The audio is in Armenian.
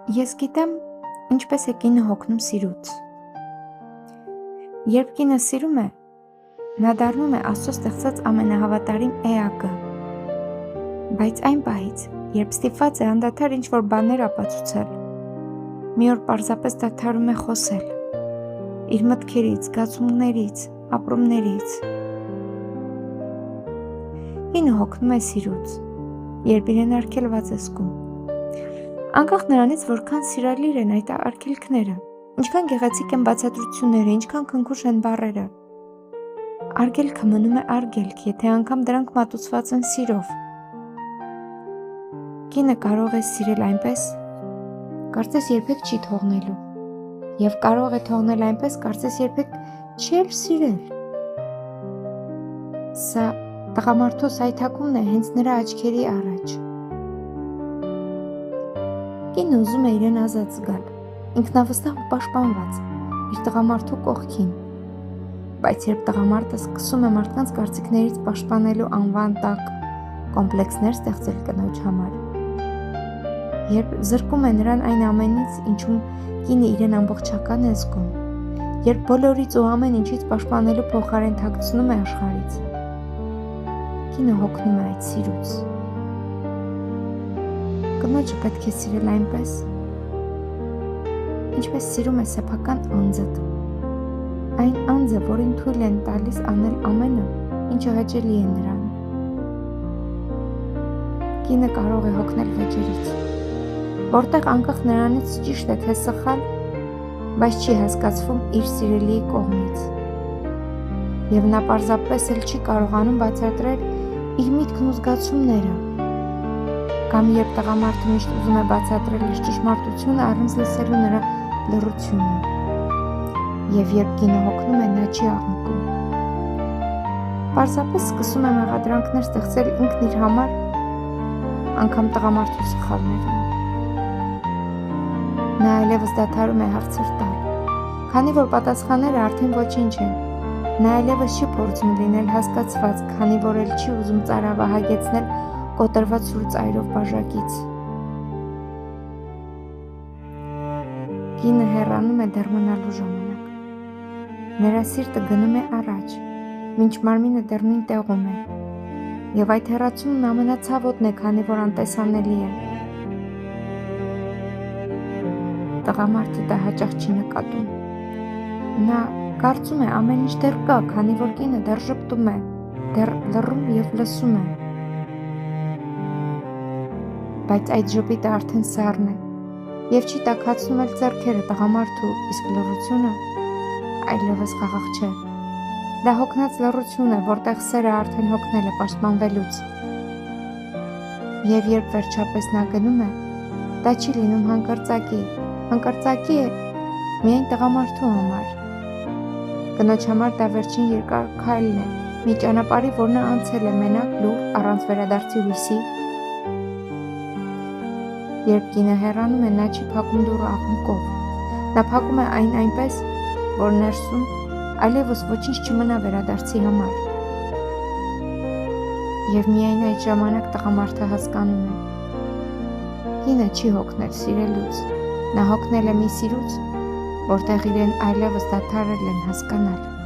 Ես գիտեմ, ինչպես է կինը հոգնում սիրուց։ Երբ կինը սիրում է, նա դառնում է Աստծո ստեղծած ամենահավատարիմ էակը։ Բայց այն պահից, երբ ստիպված է անդադար ինչ-որ բաներ ապացուցել, մի օր պարզապես դադարում է խոսել իր մտքերից, զգացումներից, ապրումներից։ Կինը հոգնում է սիրուց, երբ իրեն արգելված է զգում։ Անկախ նրանից, որքան սիրալիր են այդ արգելքները, ինչքան գեղեցիկ են բացատրությունները, ինչքան քնքուշ են բառերը, արգելքը մնում է արգելք, եթե անգամ դրանք մատուցված են սիրով։ Կինը կարող է սիրել այնպես, կարծես երբեք չի թողնելու, եւ կարող է թողնել այնպես, կարծես երբեք չի էլ սիրել։ Սա տղամարդու սայթաքումն է հենց նրա աչքերի առաջ։ Կինը ուզում է իրեն ազատ զգալ, ինքնավստահ ու պաշտպանված, իր տղամարդու կողքին, բայց երբ տղամարդը սկսում է մարդկանց կարծիքներից պաշտպանելու անվան տակ կոմպլեքսներ ստեղծել կնոջ համար, երբ զրկում է նրան այն ամենից, ինչում կինը իրեն ամբողջական է զգում, երբ բոլորից ու ամեն ինչից պաշտպանելու փոխարեն թաքցնում է աշխարհից, կինը հոգնում է այդ սիրուց։ Կնոջը պետք է սիրել այնպես, ինչպես սիրում է սեփական անձդ, այն անձը, որին թույլ են տալիս անել ամենը, ինչը հաճելի է նրան։ Կինը կարող է հոգնել վեճերից, որտեղ անկախ նրանից ճիշտ է թե սխալ, բայց չի հասկացվում իր սիրելիի կողմից, եւ նա պարզապես էլ չի կարողանում բացատրել իր միտքն ու զգացումները, կամ երբ տղամարդը միշտ ուզում է բացատրել իր ճշմարտությունը առանց լսելու նրա լռությունը, եւ երբ կինը հոգնում է, նա չի աղմկում։ Պարզապես սկսում է մեղադրանքներ ստեղծել ինքն իր համար, անգամ տղամարդու սխալներում։ Նա այլևս դադարում է հարցեր տալ, քանի որ պատասխանները արդեն ոչինչ են։ Նա այլևս չի փորձում լինել հասկացված, քանի որ էլ չի ուզում ծարավահագեցնել կոտրված սուր ծայրով բաժակից։ Կինը հեռանում է դեռ մնալու ժամանակ։ Նրա սիրտը գնում է առաջ, մինչ մարմինը դեռ նույն տեղում է, եւ այդ հեռացումն ամենացավոտն է, քանի որ անտեսանելի է։ Տղամարդը դա հաճախ չի նկատում։ Նա կարծում է ամեն ինչ դեռ կա, քանի որ կինը դեռ ժպտում է, դեռ լռում եւ լսում է։ Բայց այդ ժպիտը արդեն սառն է եւ չի տաքացնում էլ ձեռքերը տղամարդու, իսկ լռությունը այլևս խաղաղ չէ։ Դա հոգնած լռություն է, որտեղ սերը արդեն հոգնել է պաշտպանվելուց։ Եվ երբ վերջապես նա գնում է, դա չի լինում հանկարծակի է միայն տղամարդու համար։ Կնոջ համար դա վերջին երկար քայլն է, մի ճանապարհի, որ նա անցել է մենակ, լուռ, առանց վերադարձի հույսի։ Երբ կինը հեռանում է, նա չի փակում դուռը աղմուկով։ Նա փակում է այն այնպես, որ ներսում այլևս ոչինչ չմնա վերադարձի համար։ Եվ միայն այդ ժամանակ տղամարդը հասկանում է։ Կինը չի հոգնել սիրելուց, նա հոգնել է մի սիրուց, որտեղ իրեն այլևս դադարել են հասկանալ։